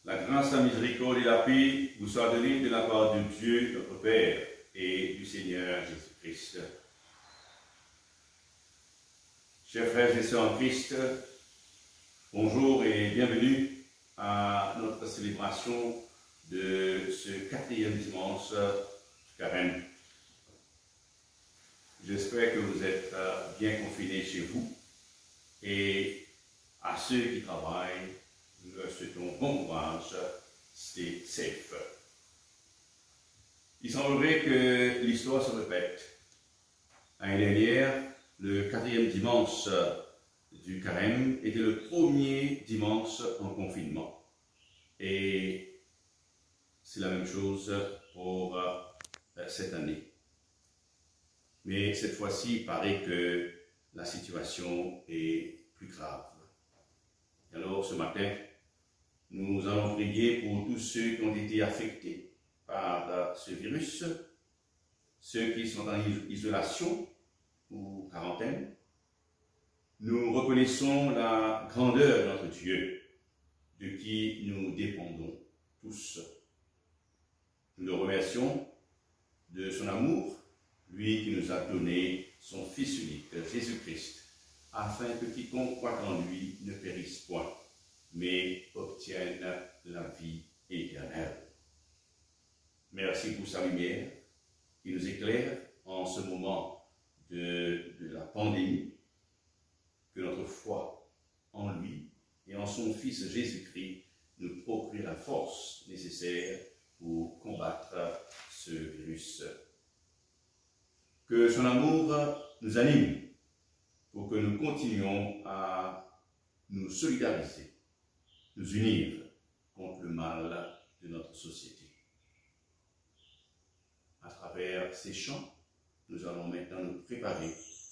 La grâce, la miséricorde et la paix vous soient données de la part de Dieu, notre Père, et du Seigneur Jésus-Christ. Chers frères et sœurs en Christ, bonjour et bienvenue à notre célébration de ce 4e dimanche du Carême. J'espère que vous êtes bien confinés chez vous et à ceux qui travaillent, nous leur souhaitons bon courage, stay safe. Il semblerait que l'histoire se répète. L'année dernière, le 4e dimanche du Carême était le premier dimanche en confinement. Et c'est la même chose pour cette année. Mais cette fois-ci, il paraît que la situation est plus grave. Alors ce matin, nous allons prier pour tous ceux qui ont été affectés par ce virus, ceux qui sont en isolation ou quarantaine. Nous reconnaissons la grandeur de notre Dieu, de qui nous dépendons tous. Nous le remercions de son amour, lui qui nous a donné son Fils unique, Jésus-Christ, afin que quiconque croit en lui ne périsse point, mais obtienne la vie éternelle. Merci pour sa lumière qui nous éclaire en ce moment de la pandémie, que notre foi en lui et en son Fils Jésus-Christ nous procure la force nécessaire pour combattre ce virus. Que son amour nous anime pour que nous continuions à nous solidariser, nous unir contre le mal de notre société. À travers ces chants, nous allons maintenant nous préparer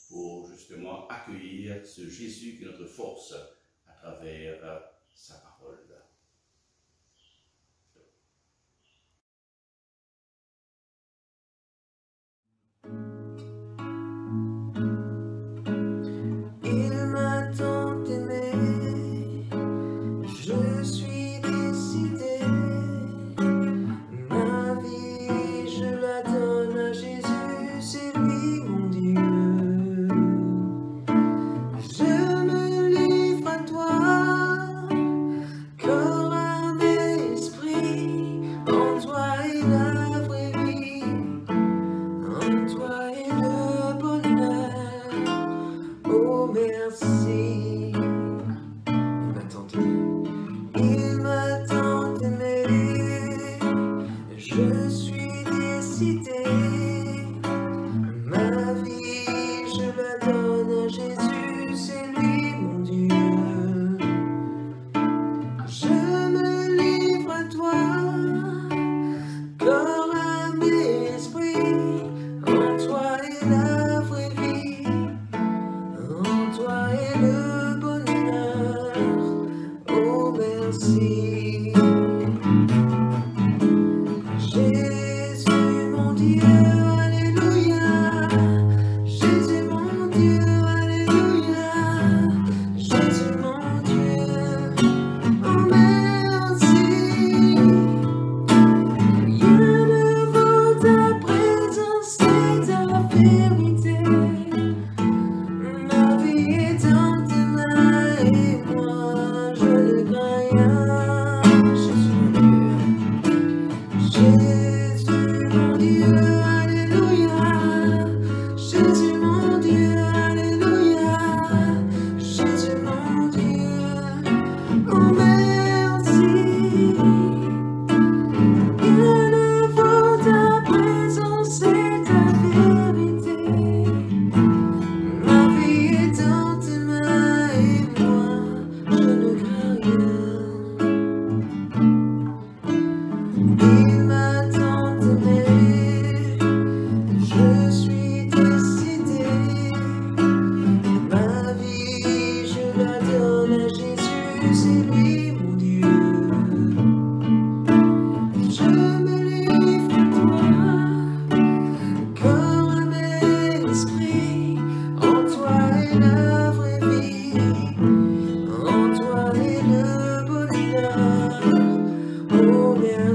pour justement accueillir ce Jésus qui est notre force à travers sa parole. Il m'a tant aimé, je suis décidé, ma vie je la donne à Jésus, c'est lui mon Dieu. Je me livre à toi, comme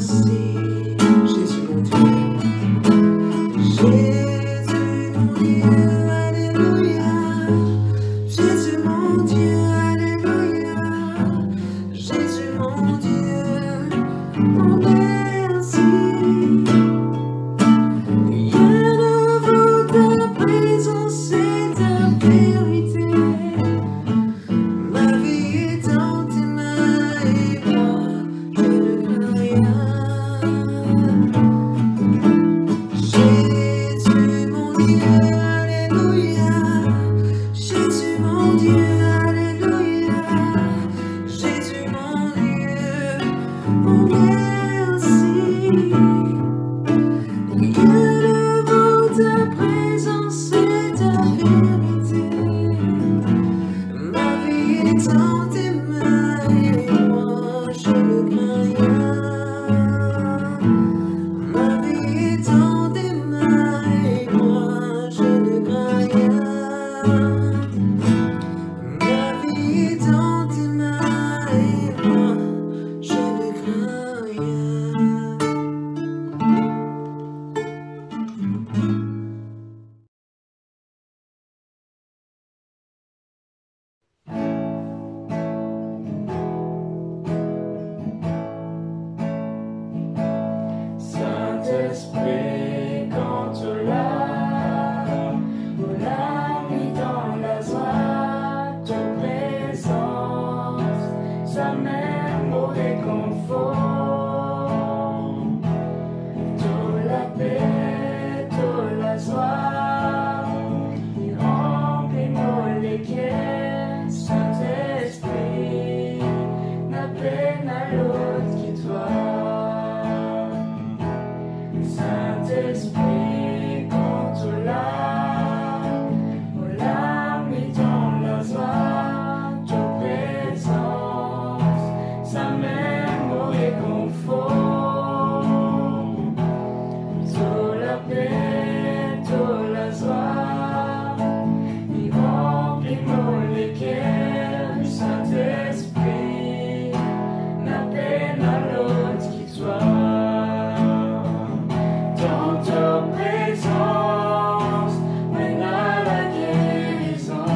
merci, Jésus mon Dieu. Jésus mon Dieu, alléluia. Jésus mon Dieu, alléluia. Jésus mon Dieu, oh merci. Rien ne vaut ta présence et ta vérité. Ma vie est dans tes mains et moi, je ne crains rien. Jésus mon Dieu, alléluia. Jésus mon Dieu, alléluia. Jésus mon Dieu, oh merci. Rien ne vaut ta présence et ta vérité. Ma vie est dans tes mains et moi je ne crains rien. Ma vie est dans tes mains et moi je ne crains rien. Ma vie est dans tes mains et moi je ne crains rien. Saint-Esprit, quand tu l'as, nous l'as mis dans la joie, te présence, sa même au réconfort, toute la paix, toute la joie, il remplit les cœurs, Saint-Esprit, n'a peine à l'autre qui toi. Saint-Esprit, quand tu l'as, on l'a mis dans la joie, ta présence, sa même au réconfort, toute la paix, toute la joie, il remplit les cœurs, Saint-Esprit, n'a peine à l'autre qui toi. Dans ta présence, mène à la guérison.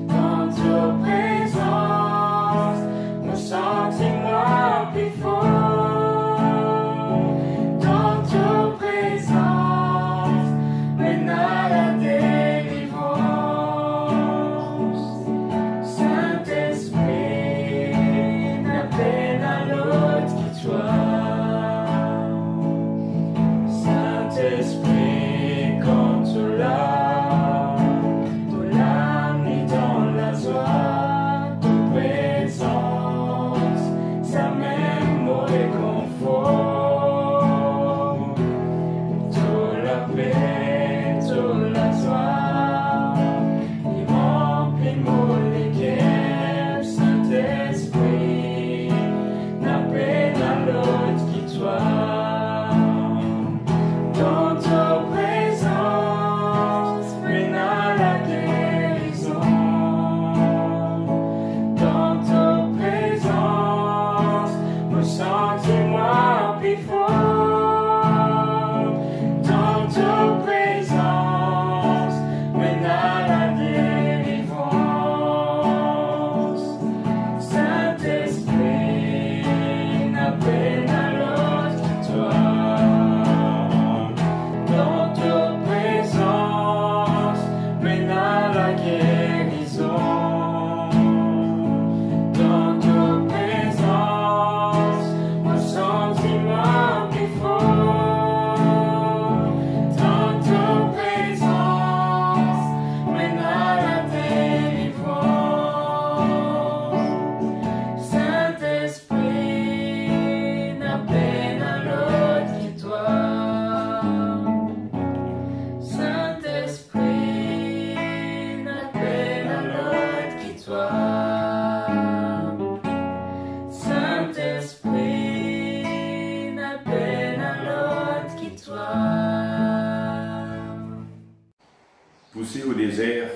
Dans ta présence, mon sentiment plus fort. Dans ta présence, mène à la délivrance. Saint-Esprit, n'a peine à l'autre qui toi. Saint-Esprit, quand tu l'as, tu l'as mis dans la joie, ta présence, sa même au réconfort, toute la paix, toute la joie, il remplit les cœurs, Saint-Esprit, n'a peine à l'autre qui toi. Dans ta présence, mène à la guérison. Dans ta présence, mon sentiment plus fort. Dans ta présence, mène à la délivrance. Saint-Esprit, n'a peine à l'autre que toi. Dans ta présence, mène à la guérison. Dans ta présence, mon sentiment plus fort. Dans ta présence, mène à la délivrance. Saint-Esprit, n'a peine à l'autre que toi. Saint-Esprit, n'a peine à l'autre que toi. Saint-Esprit, n'a peine à l'autre que toi. Poussé au désert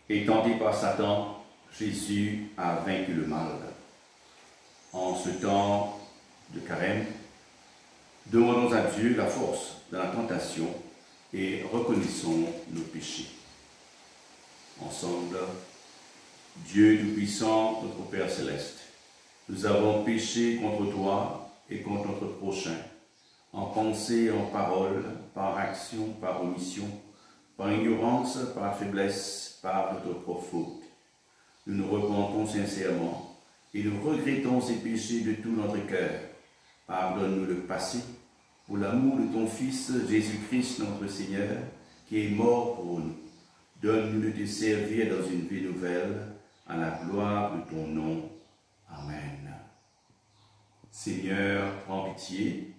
et tenté par Satan, Jésus a vaincu le mal. En ce temps de carême, demandons à Dieu la force dans la tentation et reconnaissons nos péchés. Ensemble, Dieu Tout-Puissant, notre Père Céleste, nous avons péché contre toi et contre notre prochain, en pensée, en parole, par action, par omission, par ignorance, par faiblesse, par notre propre faute. Nous nous repentons sincèrement et nous regrettons ces péchés de tout notre cœur. Pardonne-nous le passé, pour l'amour de ton Fils Jésus-Christ notre Seigneur, qui est mort pour nous. Donne-nous de te servir dans une vie nouvelle, à la gloire de ton nom. Amen. Seigneur, prends pitié.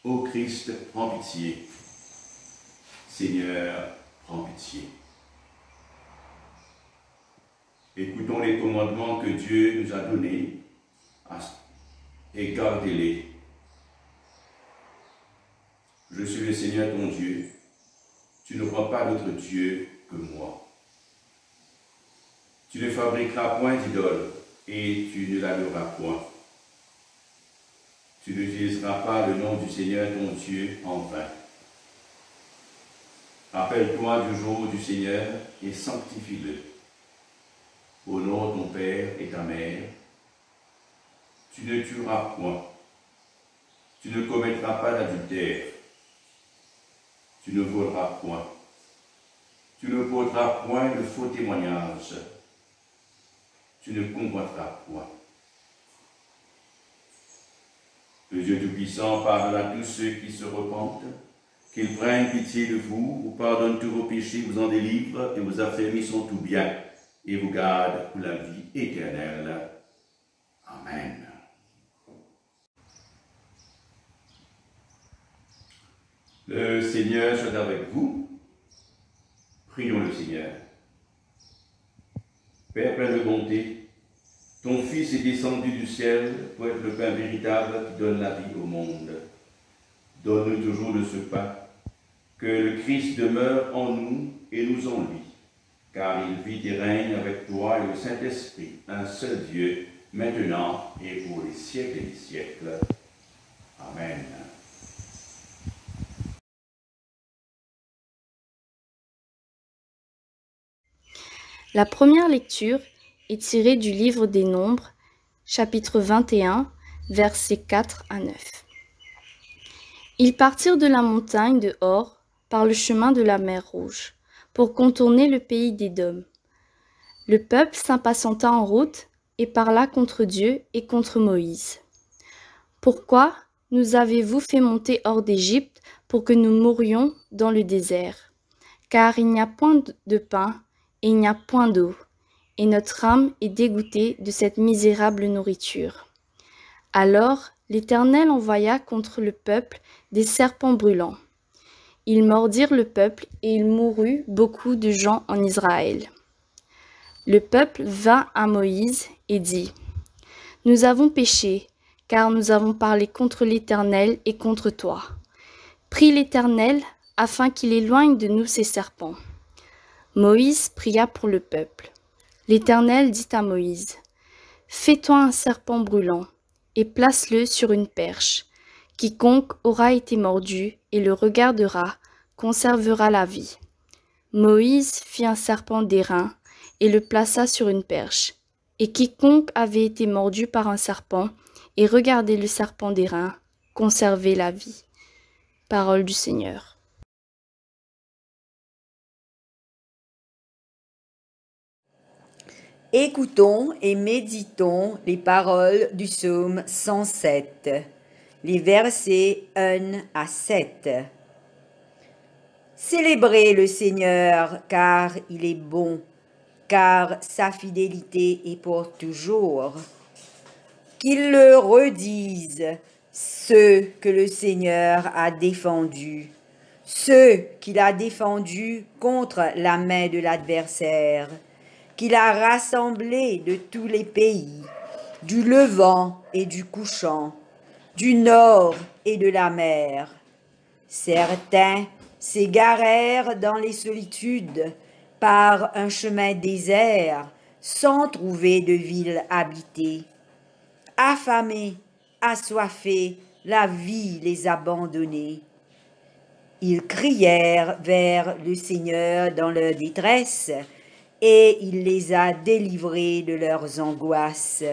Ô Christ, prends pitié. Seigneur, prends pitié. Écoutons les commandements que Dieu nous a donnés et gardez-les. Je suis le Seigneur ton Dieu. Tu ne vois pas d'autre Dieu que moi. Tu ne fabriqueras point d'idole et tu ne l'adoreras point. Tu n'utiliseras pas le nom du Seigneur ton Dieu en vain. Rappelle-toi du jour du Seigneur et sanctifie-le. Honore ton père et ta mère. Tu ne tueras point. Tu ne commettras pas d'adultère. Tu ne voleras point. Tu ne porteras point de faux témoignages. Tu ne convoiteras point. Le Dieu Tout-Puissant pardonne à tous ceux qui se repentent, qu'il prenne pitié de vous, vous pardonne tous vos péchés, vous en délivre et vous affermit son tout bien, et vous garde pour la vie éternelle. Amen. Le Seigneur soit avec vous. Prions le Seigneur. Père plein de bonté, ton Fils est descendu du ciel pour être le pain véritable qui donne la vie au monde. Donne-nous toujours de ce pain, que le Christ demeure en nous et nous en lui, car il vit et règne avec toi et le Saint-Esprit, un seul Dieu, maintenant et pour les siècles des siècles. Amen. La première lecture est tirée du livre des Nombres, chapitre 21, versets 4 à 9. Ils partirent de la montagne de Hor par le chemin de la mer Rouge, pour contourner le pays d'Édom. Le peuple s'impatienta en route et parla contre Dieu et contre Moïse. « Pourquoi nous avez-vous fait monter hors d'Égypte pour que nous mourions dans le désert? Car il n'y a point de pain et il n'y a point d'eau, et notre âme est dégoûtée de cette misérable nourriture. » Alors l'Éternel envoya contre le peuple des serpents brûlants. Ils mordirent le peuple et il mourut beaucoup de gens en Israël. Le peuple vint à Moïse et dit : « Nous avons péché, car nous avons parlé contre l'Éternel et contre toi. Prie l'Éternel afin qu'il éloigne de nous ces serpents. » Moïse pria pour le peuple. L'Éternel dit à Moïse : « Fais-toi un serpent brûlant et place-le sur une perche. Quiconque aura été mordu et le regardera conservera la vie. » Moïse fit un serpent d'airain et le plaça sur une perche. Et quiconque avait été mordu par un serpent et regardait le serpent d'airain conservait la vie. Parole du Seigneur. Écoutons et méditons les paroles du psaume 107, les versets 1 à 7. Célébrez le Seigneur, car il est bon, car sa fidélité est pour toujours. Qu'ils le redisent, ceux que le Seigneur a défendus, ceux qu'il a défendus contre la main de l'adversaire, qu'il a rassemblés de tous les pays, du levant et du couchant, du nord et de la mer. Certains s'égarèrent dans les solitudes par un chemin désert, sans trouver de ville habitée. affamés, assoiffés, la vie les abandonnait. Ils crièrent vers le Seigneur dans leur détresse, et il les a délivrés de leurs angoisses.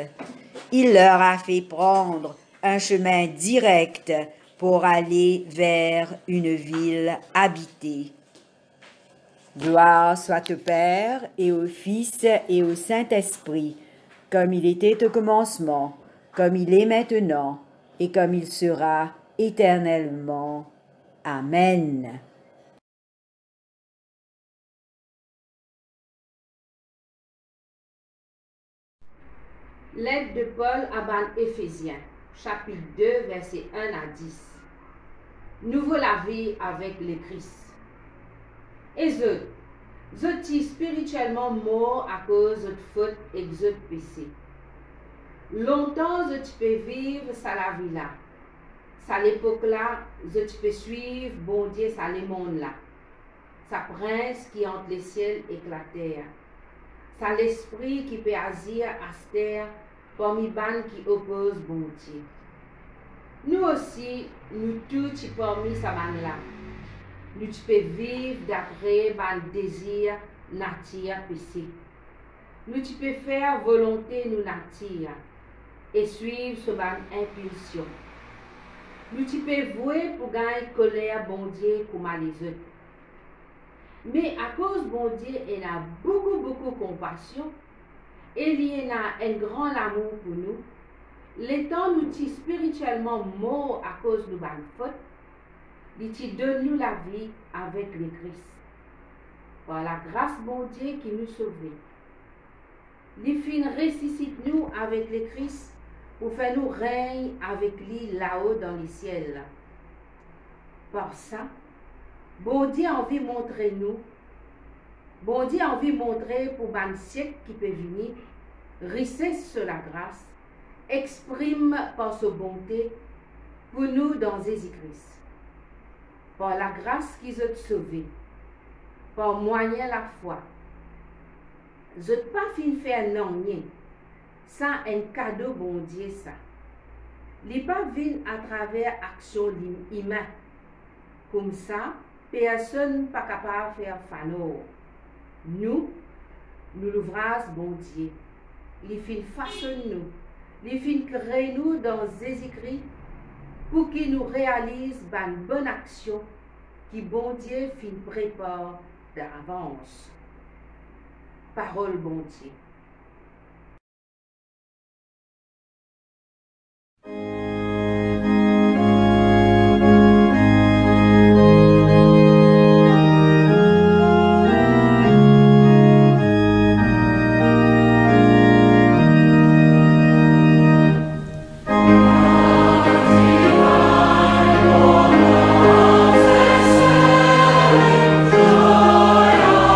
Il leur a fait prendre un chemin direct pour aller vers une ville habitée. Gloire soit au Père et au Fils et au Saint-Esprit, comme il était au commencement, comme il est maintenant, et comme il sera éternellement. Amen. Lettre de Paul à ban Éphésiens, chapitre 2, versets 1 à 10. Nouveau la vie avec le Christ. Et zoti spirituellement mort à cause de faute et de péché. Longtemps, tu peux vivre ça la vie là. Ça l'époque là, tu peux suivre bon Dieu ça le monde là. Sa prince qui entre les ciels et la terre. Ça l'esprit qui peut agir à cette terre parmi ban qui oppose bon Dieu. Nous aussi, nous tous parmi sa ban là. Nous peux vivre d'après ban désir nature péché. Nous peux faire volonté nous nature et suivre ce ban impulsion. Nous peux vouer pour gagner colère bon Dieu comme les autres. Mais à cause bon Dieu, il a beaucoup compassion et il a un grand amour pour nous. L'étant nous sommes spirituellement morts à cause de nos fautes, il donne nous la vie avec le Christ. Par la grâce bon Dieu qui nous sauve. Il fin ressuscite nous avec le Christ pour faire nous règne avec lui là-haut dans les ciels. Par ça, bon Dieu a envie de montrer nous, bon Dieu a envie de montrer pour un siècle qui peut venir, richesse sur la grâce, exprime par sa bonté pour nous dans Jésus-Christ. Par la grâce qu'ils ont sauvé, par moyen la foi. Je n'ai pas fin faire non rien, sans un cadeau bon Dieu ça. Il n'est pas venu à travers action humaine. Comme ça, personne n'est pas capable de faire fano. Nous l'ouvrage bon Dieu. Il fait façonner nous. Il fait créer nous dans Jésus-Christ pour qu'il nous réalise une bonne action qui bon Dieu fin prépare d'avance. Parole bon Dieu. Joy of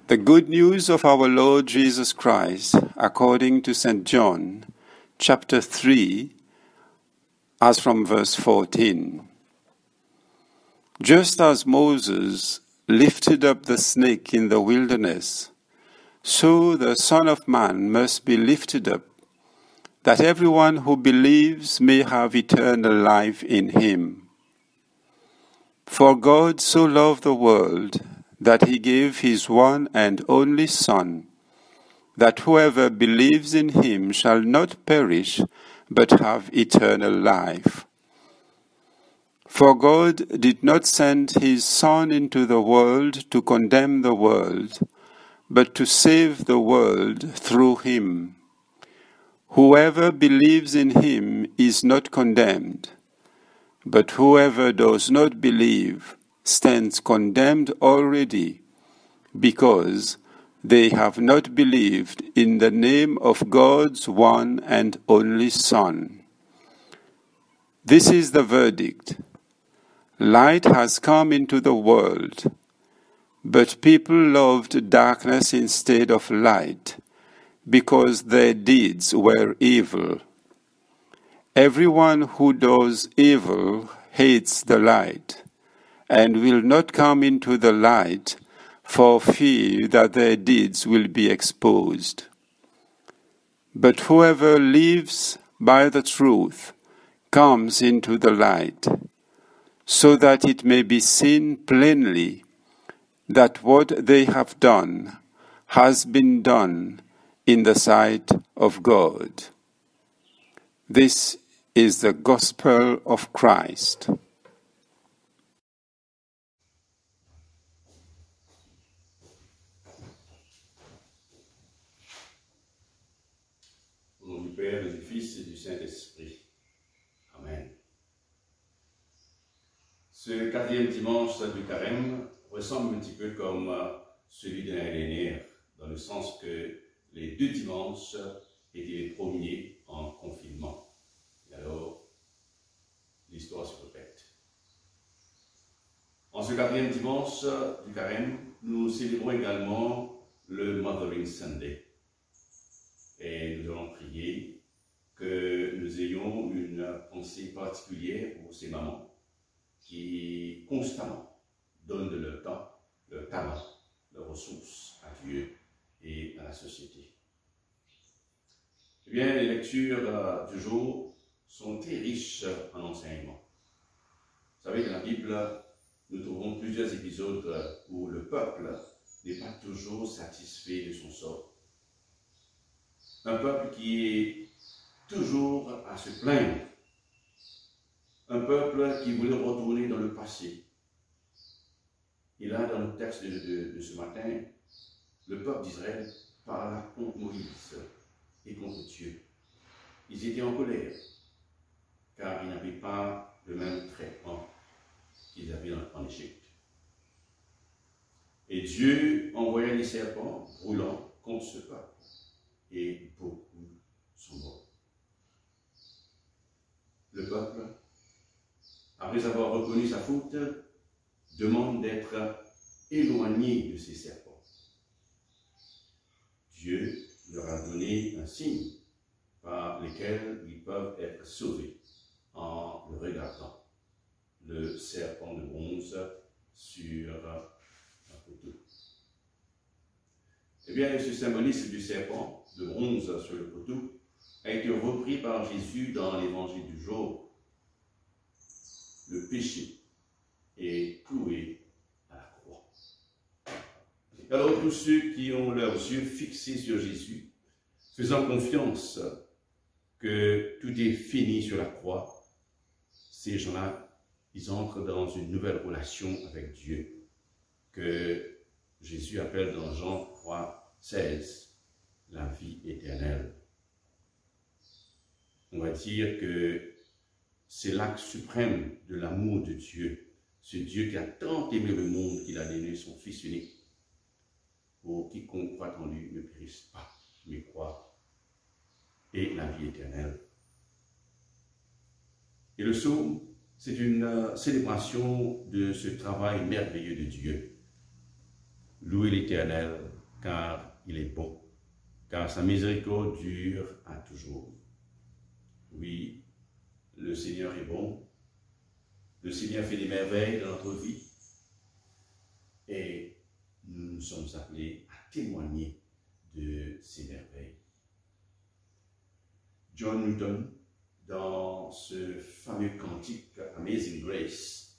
The good news of our Lord Jesus Christ, according to St. John, chapter 3, as from verse 14. Just as Moses lifted up the snake in the wilderness, so the Son of Man must be lifted up, that everyone who believes may have eternal life in him. For God so loved the world that he gave his one and only Son, that whoever believes in him shall not perish, but have eternal life. For God did not send his Son into the world to condemn the world, but to save the world through him. Whoever believes in him is not condemned, but whoever does not believe stands condemned already, because they have not believed in the name of God's one and only Son. This is the verdict. Light has come into the world, but people loved darkness instead of light, because their deeds were evil. Everyone who does evil hates the light, and will not come into the light for fear that their deeds will be exposed. But whoever lives by the truth comes into the light, so that it may be seen plainly that what they have done has been done in the sight of God. This is the gospel of Christ. Au nom du Père, du Fils et du Saint-Esprit. Amen. Ce quatrième dimanche du Carême ressemble un petit peu comme celui de l'année dernière, dans le sens que les deux dimanches étaient les premiers en confinement. Et alors, l'histoire se répète. En ce quatrième dimanche du Carême, nous célébrons également le Mothering Sunday. Et nous allons prier que nous ayons une pensée particulière pour ces mamans qui constamment donnent de leur temps, leur talent, leurs ressources à Dieu et à la société. Eh bien, les lectures du jour sont très riches en enseignements. Vous savez que dans la Bible, nous trouvons plusieurs épisodes où le peuple n'est pas toujours satisfait de son sort. Un peuple qui est toujours à se plaindre. Un peuple qui voulait retourner dans le passé. Et là, dans le texte de ce matin, le peuple d'Israël parla contre Moïse et contre Dieu. Ils étaient en colère, car ils n'avaient pas le même traitement qu'ils avaient en Égypte. Et Dieu envoya des serpents brûlants contre ce peuple. Et beaucoup sont morts. Le peuple, après avoir reconnu sa faute, demande d'être éloigné de ces serpents. Dieu leur a donné un signe par lequel ils peuvent être sauvés en le regardant, le serpent de bronze sur un poteau. Eh bien, ce symbolisme du serpent de bronze sur le poteau a été repris par Jésus dans l'évangile du jour. Le péché est cloué à la croix. Alors tous ceux qui ont leurs yeux fixés sur Jésus, faisant confiance que tout est fini sur la croix, ces gens-là, ils entrent dans une nouvelle relation avec Dieu, que Jésus appelle dans Jean 3, 16, la vie éternelle. On va dire que c'est l'acte suprême de l'amour de Dieu. Ce Dieu qui a tant aimé le monde qu'il a donné son Fils unique, pour quiconque croit en lui ne périsse pas, mais croit, et la vie éternelle. Et le psaume, c'est une célébration de ce travail merveilleux de Dieu. Louez l'Éternel, car il est bon, car sa miséricorde dure à toujours. Oui, le Seigneur est bon, le Seigneur fait des merveilles dans notre vie, et nous sommes appelés à témoigner de ces merveilles. John Newton, dans ce fameux cantique Amazing Grace,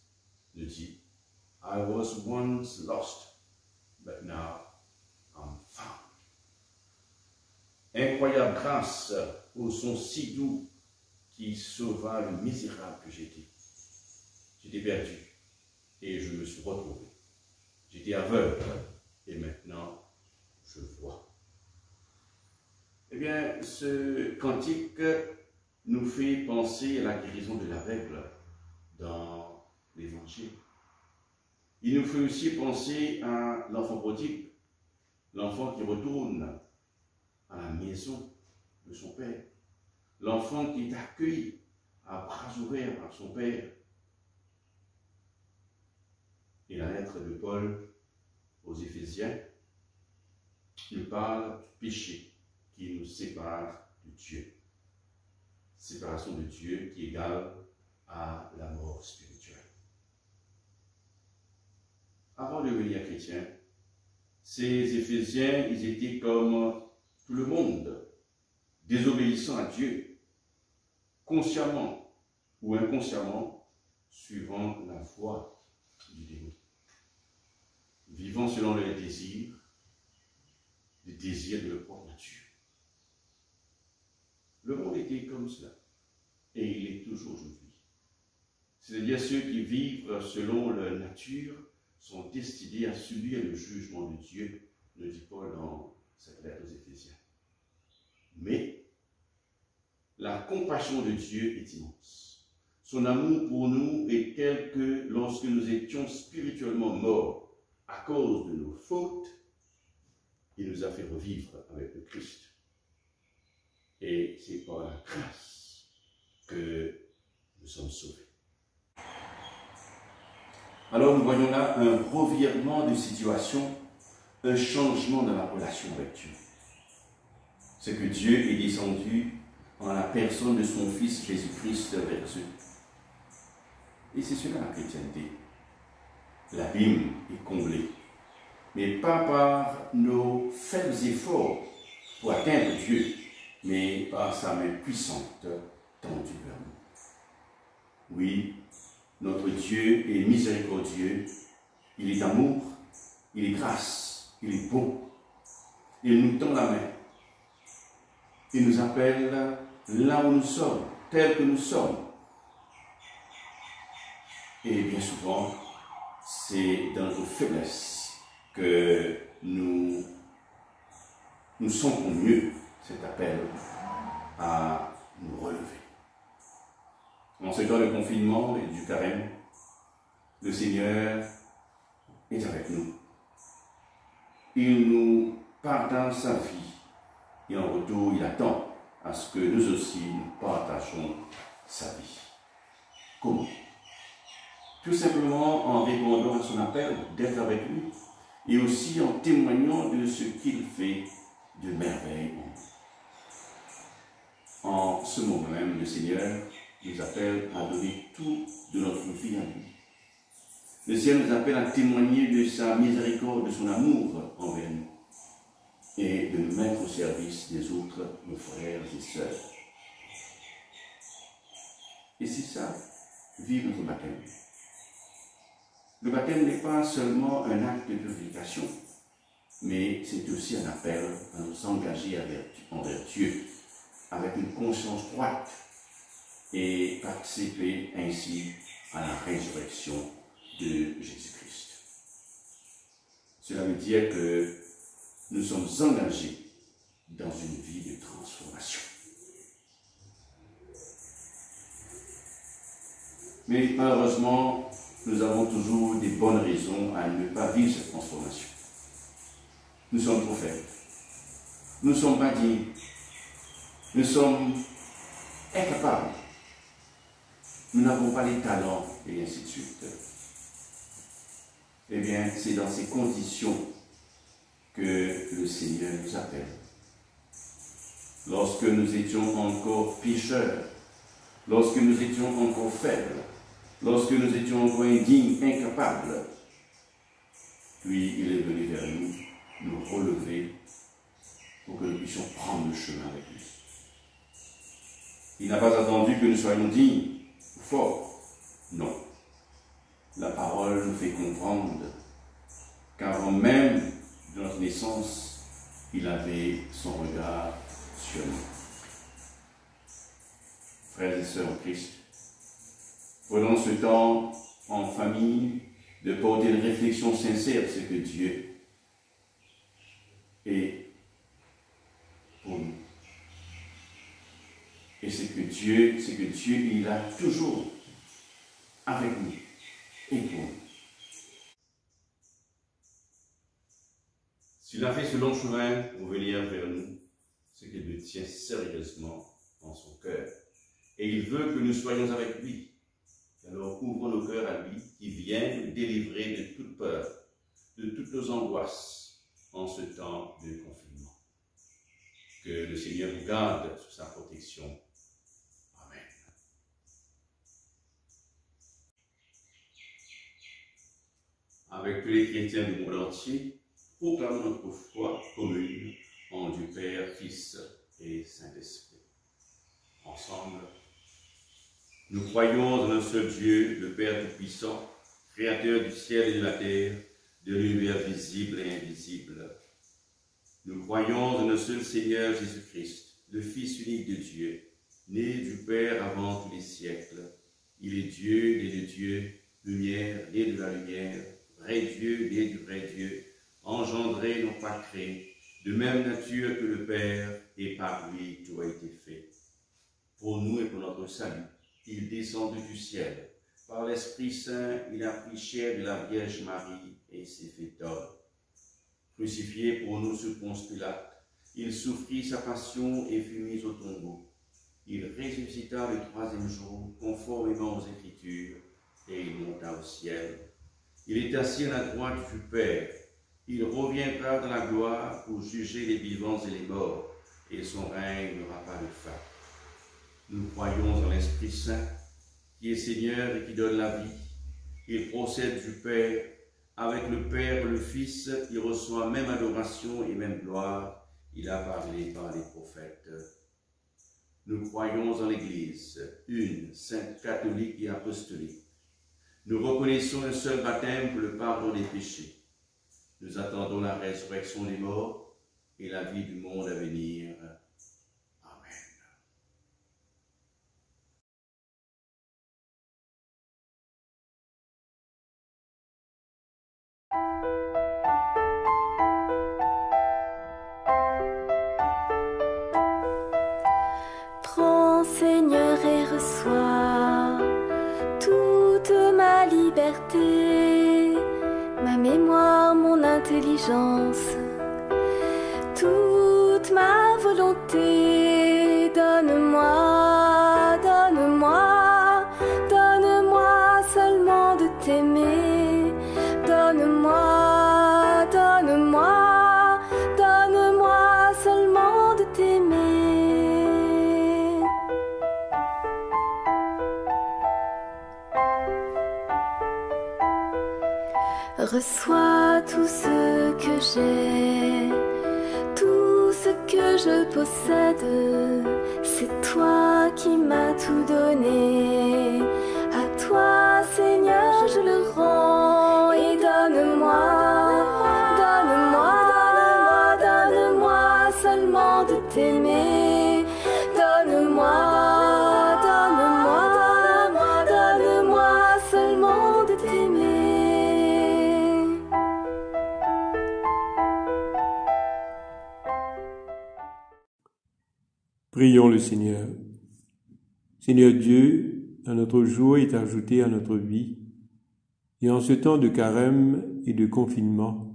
nous dit « I was once lost, but now I'm found ». Incroyable grâce au son si doux qui sauva le misérable que j'étais. J'étais perdu et je me suis retrouvé. J'étais aveugle et maintenant je vois. Eh bien, ce cantique nous fait penser à la guérison de l'aveugle dans l'Évangile. Il nous fait aussi penser à l'enfant prodigue, l'enfant qui retourne à la maison de son père, l'enfant qui est accueilli à bras ouverts par son père. Et la lettre de Paul aux Éphésiens nous parle du péché qui nous sépare de Dieu. Séparation de Dieu qui est égale à la mort spirituelle. Avant de devenir chrétien, ces Éphésiens, ils étaient comme tout le monde, désobéissant à Dieu, consciemment ou inconsciemment, suivant la voie du démon. Vivant selon les désirs de leur propre nature. Le monde était comme cela, et il est toujours aujourd'hui. C'est-à-dire ceux qui vivent selon leur nature sont destinés à subir le jugement de Dieu, le dit Paul dans cette lettre aux Éphésiens. Mais la compassion de Dieu est immense. Son amour pour nous est tel que lorsque nous étions spirituellement morts à cause de nos fautes, il nous a fait revivre avec le Christ. Et c'est par la grâce que nous sommes sauvés. Alors nous voyons là un revirement de situation, un changement dans la relation avec Dieu. C'est que Dieu est descendu en la personne de son Fils Jésus-Christ vers eux. Et c'est cela la chrétienté. L'abîme est comblé, mais pas par nos faibles efforts pour atteindre Dieu, mais par sa main puissante tendue vers nous. Oui, notre Dieu est miséricordieux, il est amour, il est grâce, il est bon. Il nous tend la main. Il nous appelle là où nous sommes, tels que nous sommes. Et bien souvent, c'est dans nos faiblesses que nous sentons mieux cet appel à nous relever. En ce temps de confinement et du carême, le Seigneur est avec nous. Il nous pardonne sa vie et en retour, il attend à ce que nous aussi nous partageons sa vie. Comment? Tout simplement en répondant à son appel d'être avec lui et aussi en témoignant de ce qu'il fait de merveille en nous. En ce moment même, le Seigneur nous appelle à donner tout de notre vie à lui. Le Seigneur nous appelle à témoigner de sa miséricorde, de son amour envers nous et de nous mettre au service des autres, nos frères et sœurs. Et c'est ça, vivre notre baptême. Le baptême n'est pas seulement un acte de purification, mais c'est aussi un appel à nous engager envers Dieu avec une conscience droite et participer ainsi à la résurrection de Jésus-Christ. Cela veut dire que nous sommes engagés dans une vie de transformation. Mais malheureusement, nous avons toujours des bonnes raisons à ne pas vivre cette transformation. Nous sommes trop faibles. Nous sommes pas dignes. Nous sommes incapables. Nous n'avons pas les talents, et ainsi de suite. Eh bien, c'est dans ces conditions que le Seigneur nous appelle. Lorsque nous étions encore pécheurs, lorsque nous étions encore faibles, lorsque nous étions encore indignes, incapables, puis il est venu vers nous, nous relever pour que nous puissions prendre le chemin avec lui. Il n'a pas attendu que nous soyons dignes ou forts. Non. La parole nous fait comprendre qu'avant même de notre naissance, il avait son regard sur nous. Frères et sœurs en Christ, prenons ce temps en famille de porter une réflexion sincère sur ce que Dieu est pour nous. Et c'est que Dieu, il a toujours avec nous et pour nous. S'il a fait ce long chemin pour venir vers nous, c'est qu'il nous tient sérieusement dans son cœur. Et il veut que nous soyons avec lui. Alors ouvrons nos cœurs à lui, qui vient nous délivrer de toute peur, de toutes nos angoisses en ce temps de confinement. Que le Seigneur vous garde sous sa protection. Amen. Avec tous les chrétiens du monde entier, proclamons notre foi commune en Dieu Père, Fils et Saint-Esprit. Ensemble, nous croyons en un seul Dieu, le Père Tout-Puissant, Créateur du ciel et de la terre, de l'univers visible et invisible. Nous croyons en un seul Seigneur Jésus-Christ, le Fils unique de Dieu, né du Père avant tous les siècles. Il est Dieu, né de Dieu, lumière, né de la lumière, vrai Dieu, né du vrai Dieu, engendré, non pas créé, de même nature que le Père, et par lui tout a été fait. Pour nous et pour notre salut, il descend du ciel. Par l'Esprit Saint, il a pris chair de la Vierge Marie et s'est fait homme. Crucifié pour nous sur Ponce Pilate, il souffrit sa passion et fut mis au tombeau. Il ressuscita le troisième jour, conformément aux Écritures, et il monta au ciel. Il est assis à la droite du Père. Il reviendra dans la gloire pour juger les vivants et les morts, et son règne n'aura pas de fin. Nous croyons en l'Esprit Saint, qui est Seigneur et qui donne la vie. Il procède du Père. Avec le Père et le Fils, il reçoit même adoration et même gloire. Il a parlé par les prophètes. Nous croyons en l'Église, une, sainte, catholique et apostolique. Nous reconnaissons un seul baptême pour le pardon des péchés. Nous attendons la résurrection des morts et la vie du monde à venir. Amen. Prends, Seigneur, et reçois toute ma liberté, ma mémoire, mon intelligence, toute ma volonté. Donne-moi, donne-moi, donne-moi seulement de t'aimer. Donne-moi, donne-moi, donne-moi seulement de t'aimer. Reçois tout ce que j'ai, tout ce que je possède. C'est toi qui m'as tout donné. À toi, Seigneur, je le rends. Et donne-moi, donne-moi, donne-moi, donne-moi seulement de t'aimer. Donne-moi, donne-moi, donne-moi, donne-moi seulement de t'aimer. Prions le Seigneur. Seigneur Dieu, à notre joie est ajoutée à notre vie, et en ce temps de carême et de confinement,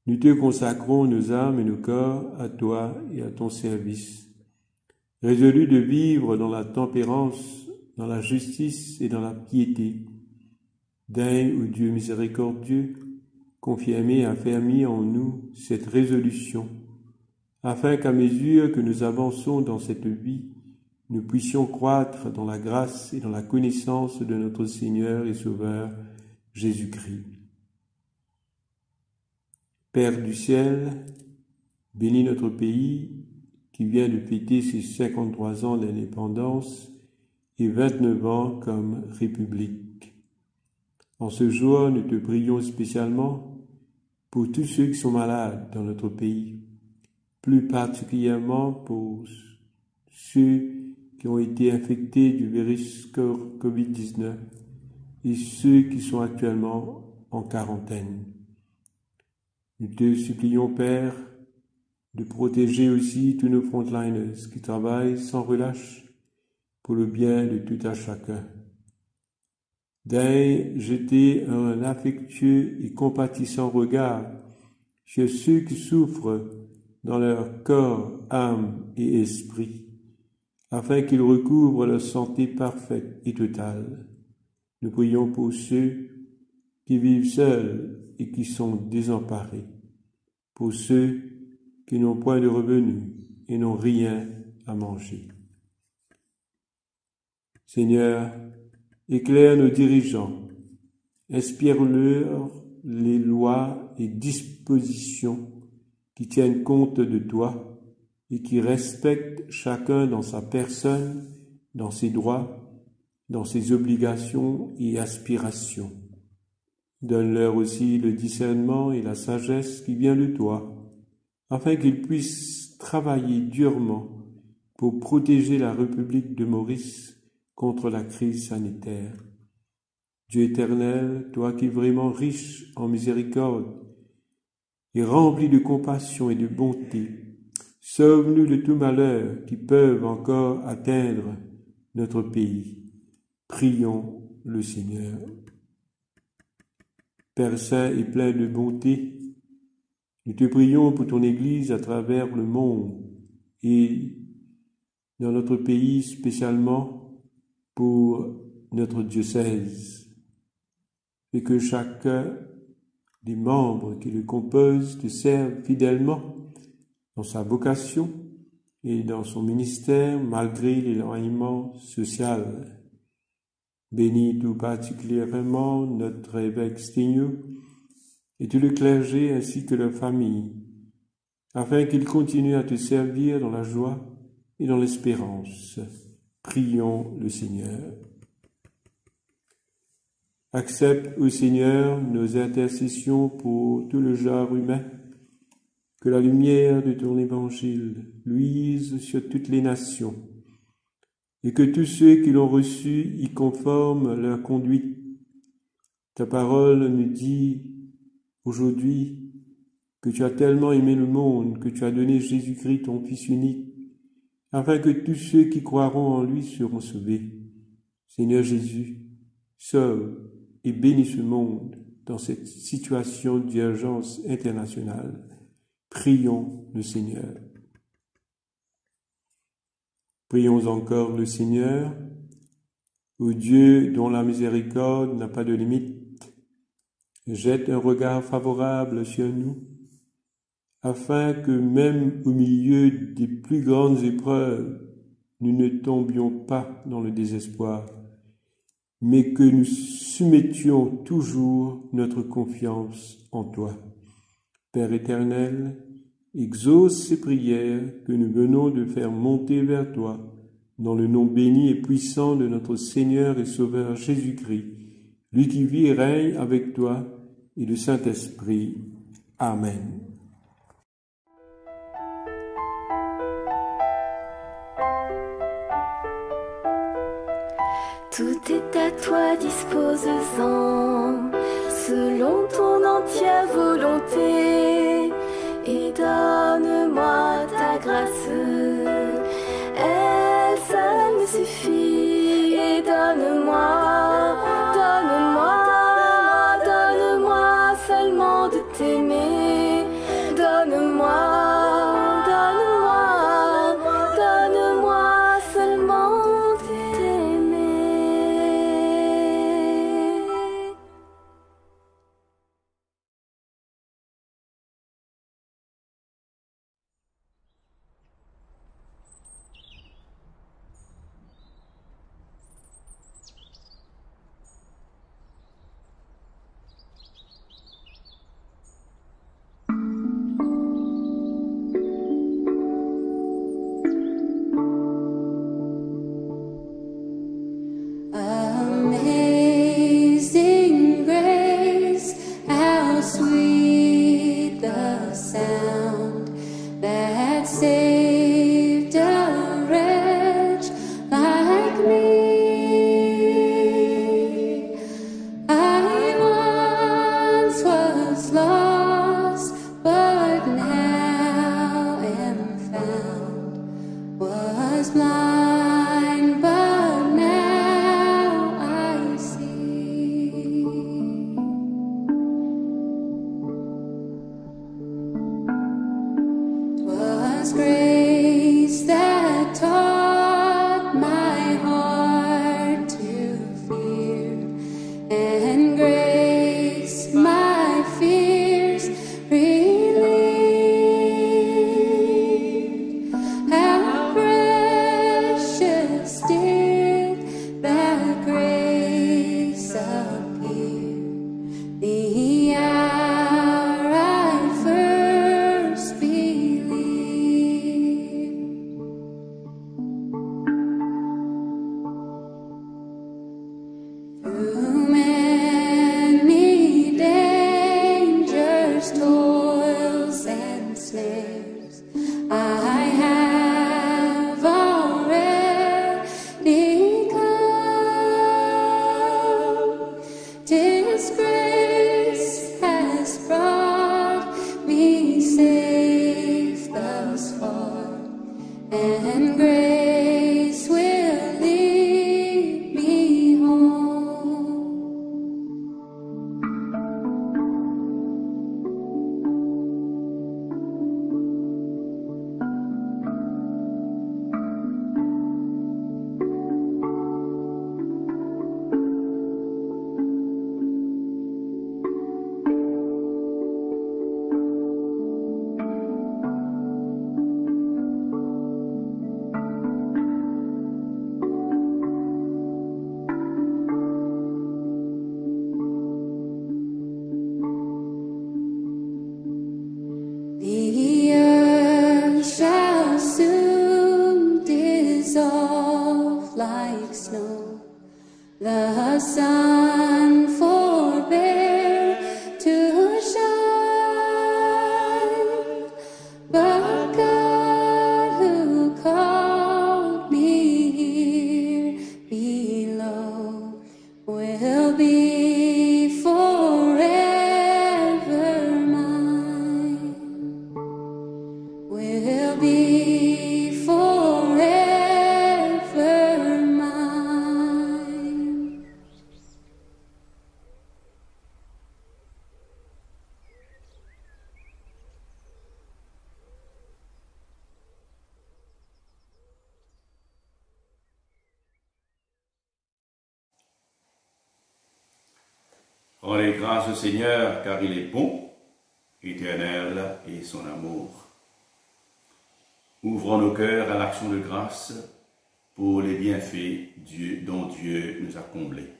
nous te consacrons nos âmes et nos corps à toi et à ton service, résolus de vivre dans la tempérance, dans la justice et dans la piété. Daigne, ô Dieu miséricordieux, confirmé et affermi en nous cette résolution, afin qu'à mesure que nous avançons dans cette vie, nous puissions croître dans la grâce et dans la connaissance de notre Seigneur et Sauveur Jésus-Christ. Père du ciel, bénis notre pays qui vient de fêter ses 53 ans d'indépendance et 29 ans comme République. En ce jour, nous te prions spécialement pour tous ceux qui sont malades dans notre pays, plus particulièrement pour ceux qui ont été infectés du virus Covid-19 et ceux qui sont actuellement en quarantaine. Nous te supplions, Père, de protéger aussi tous nos frontliners qui travaillent sans relâche pour le bien de tout un chacun. Daigne jeter un affectueux et compatissant regard sur ceux qui souffrent dans leur corps, âme et esprit, afin qu'ils recouvrent leur santé parfaite et totale. Nous prions pour ceux qui vivent seuls et qui sont désemparés, pour ceux qui n'ont point de revenus et n'ont rien à manger. Seigneur, éclaire nos dirigeants, inspire-leur les lois et dispositions qui tiennent compte de toi et qui respectent chacun dans sa personne, dans ses droits, dans ses obligations et aspirations. Donne-leur aussi le discernement et la sagesse qui vient de toi, afin qu'ils puissent travailler durement pour protéger la République de Maurice contre la crise sanitaire. Dieu éternel, toi qui es vraiment riche en miséricorde et rempli de compassion et de bonté, sauve-nous de tout malheur qui peuvent encore atteindre notre pays. Prions le Seigneur. Père saint et plein de bonté, nous te prions pour ton Église à travers le monde et dans notre pays spécialement pour notre diocèse, et que chacun des membres qui le composent te serve fidèlement dans sa vocation et dans son ministère malgré l'éloignement social. Bénis tout particulièrement notre évêque Sténiou et tout le clergé ainsi que leur famille, afin qu'ils continuent à te servir dans la joie et dans l'espérance. Prions le Seigneur. Accepte, ô Seigneur, nos intercessions pour tout le genre humain, que la lumière de ton évangile luise sur toutes les nations, et que tous ceux qui l'ont reçu y conforment leur conduite. Ta parole nous dit aujourd'hui que tu as tellement aimé le monde que tu as donné Jésus-Christ, ton Fils unique, afin que tous ceux qui croiront en lui seront sauvés. Seigneur Jésus, sauve et bénis ce monde dans cette situation d'urgence internationale. Prions le Seigneur. Prions encore le Seigneur, ô Dieu dont la miséricorde n'a pas de limite. Jette un regard favorable sur nous, afin que même au milieu des plus grandes épreuves, nous ne tombions pas dans le désespoir, mais que nous soumettions toujours notre confiance en toi. Père éternel, exauce ces prières que nous venons de faire monter vers toi, dans le nom béni et puissant de notre Seigneur et Sauveur Jésus-Christ, lui qui vit et règne avec toi et le Saint-Esprit. Amen. Tout est à toi, dispose-en, selon ton entière volonté, et donne-moi ta grâce. Elle seule me suffit, et donne-moi, donne-moi seulement de t'aimer, donne-moi. blind, but now I see. 'Twas grace that taught my heart to fear, and grace my fears relieved. How precious did that grace appear the hour I first believed. Through many dangers, toils, and snares, I have already come. 'Tis grace has brought me safe thus far, and grace will lead me home. The earth shall soon dissolve like snow, the sun forbear to shine, but God who called me here below will be forever mine. Will be forever mine. Rendez grâce au Seigneur, car il est bon, éternel est son amour. Ouvrons nos cœurs à l'action de grâce pour les bienfaits dont Dieu nous a comblés.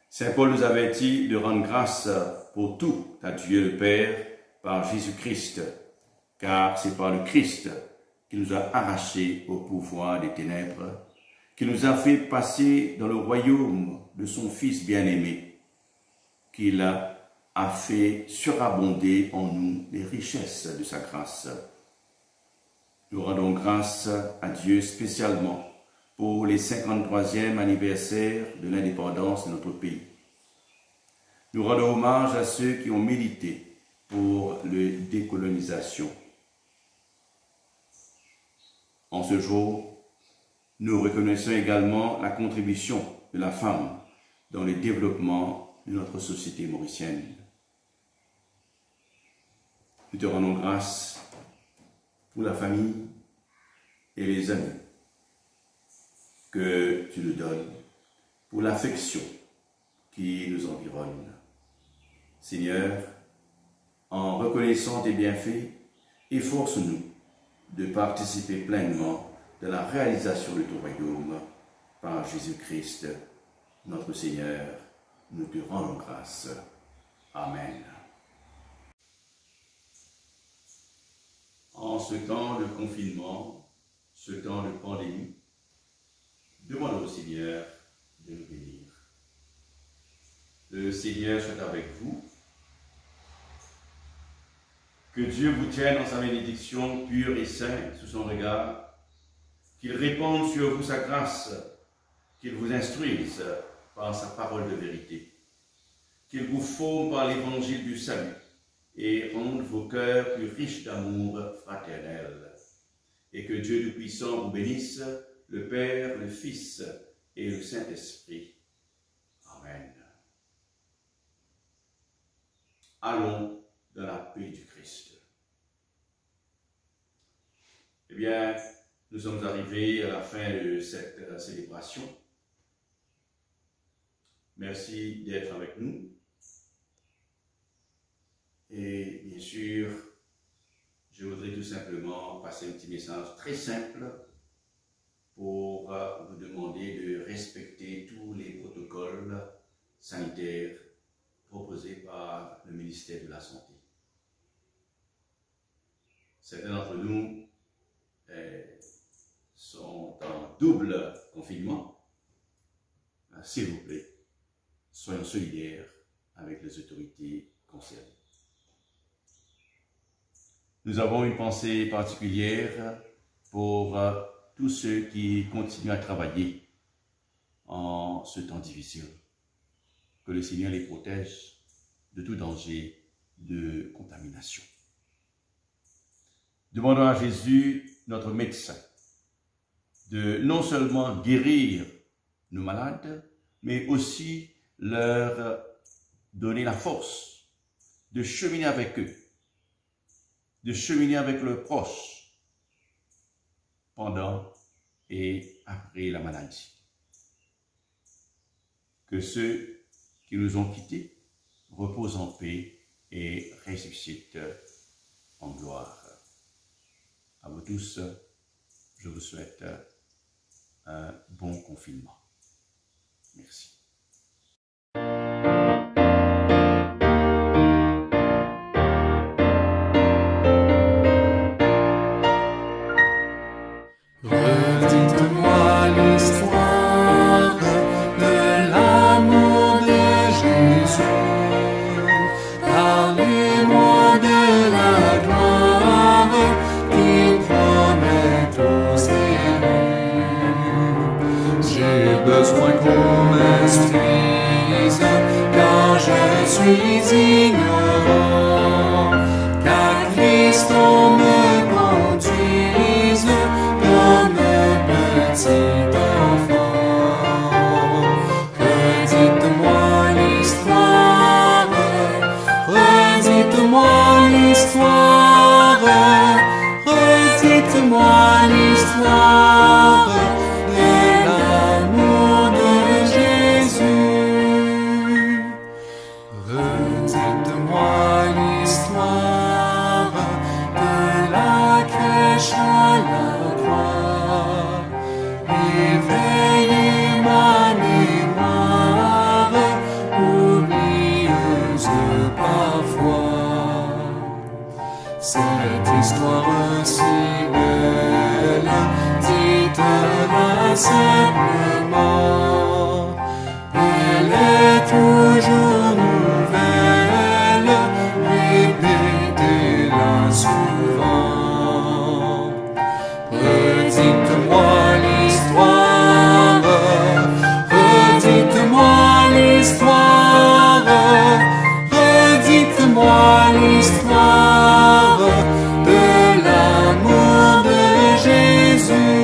Saint Paul nous avertit de rendre grâce pour tout à Dieu le Père par Jésus-Christ, car c'est par le Christ qui nous a arrachés au pouvoir des ténèbres, qui nous a fait passer dans le royaume de son Fils bien-aimé, qu'il a fait surabonder en nous les richesses de sa grâce. Nous rendons grâce à Dieu spécialement pour les 53e anniversaire de l'indépendance de notre pays. Nous rendons hommage à ceux qui ont milité pour la décolonisation. En ce jour, nous reconnaissons également la contribution de la femme dans le développement de notre société mauricienne. Nous te rendons grâce pour la famille et les amis que tu nous donnes, pour l'affection qui nous environne. Seigneur, en reconnaissant tes bienfaits, efforce-nous de participer pleinement de la réalisation de ton royaume par Jésus-Christ, notre Seigneur. Nous te rendons grâce. Amen. En ce temps de confinement, ce temps de pandémie, demandons au Seigneur de nous bénir. Le Seigneur soit avec vous. Que Dieu vous tienne dans sa bénédiction pure et sainte sous son regard, qu'il répande sur vous sa grâce, qu'il vous instruise par sa parole de vérité, qu'il vous forme par l'évangile du salut et rende vos cœurs plus riches d'amour fraternel. et que Dieu Tout-Puissant vous bénisse, le Père, le Fils et le Saint-Esprit. Amen. Allons dans la paix du Christ. Eh bien, nous sommes arrivés à la fin de cette célébration. Merci d'être avec nous. Et bien sûr, je voudrais tout simplement passer un petit message très simple pour vous demander de respecter tous les protocoles sanitaires proposés par le ministère de la Santé. Certains d'entre nous sont en double confinement. S'il vous plaît, soyons solidaires avec les autorités concernées. Nous avons une pensée particulière pour tous ceux qui continuent à travailler en ce temps difficile. Que le Seigneur les protège de tout danger de contamination. Demandons à Jésus, notre médecin, de non seulement guérir nos malades, mais aussi leur donner la force de cheminer avec eux, de cheminer avec leurs proches pendant et après la maladie. Que ceux qui nous ont quittés reposent en paix et ressuscitent en gloire. À vous tous, je vous souhaite un bon confinement. Merci. Redites-moi l'histoire de l'amour de Jésus. Parlez-moi de la gloire qu'il promet aux élus. J'ai besoin qu'on m'instruise car je suis ignorant. Car Christ on me conduise comme un petit enfant. Redites-moi l'histoire, redites-moi l'histoire, redites-moi l'histoire de l'amour de Jésus. Redites-moi l'histoire de la crèche à la croix. Éveillez ma mémoire, oublieuse parfois. Cette histoire si belle, dites-la simplement. Elle est toujours nouvelle, répétez-la souvent. Redites-moi l'histoire, redites-moi l'histoire, redites-moi l'histoire de l'amour de Jésus.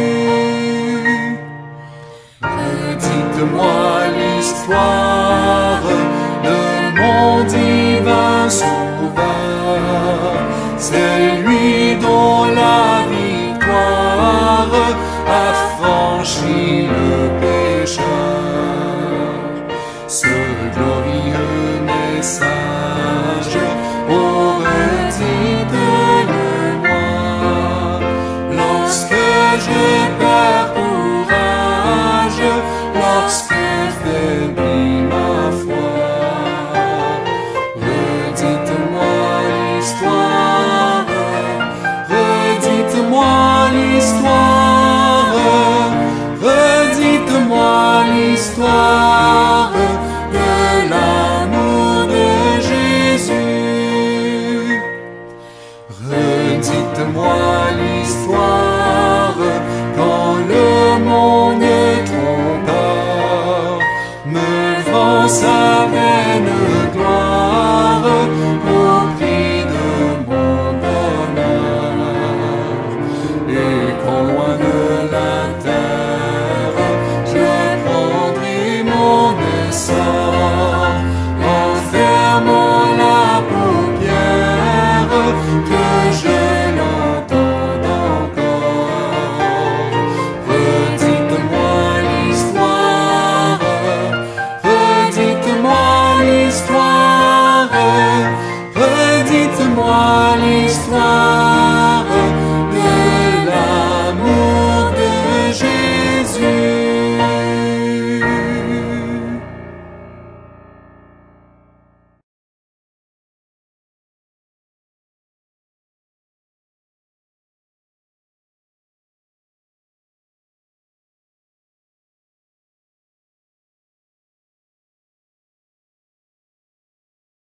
Redites-moi l'histoire de mon divin sauveur, c'est lui dont la victoire a franchi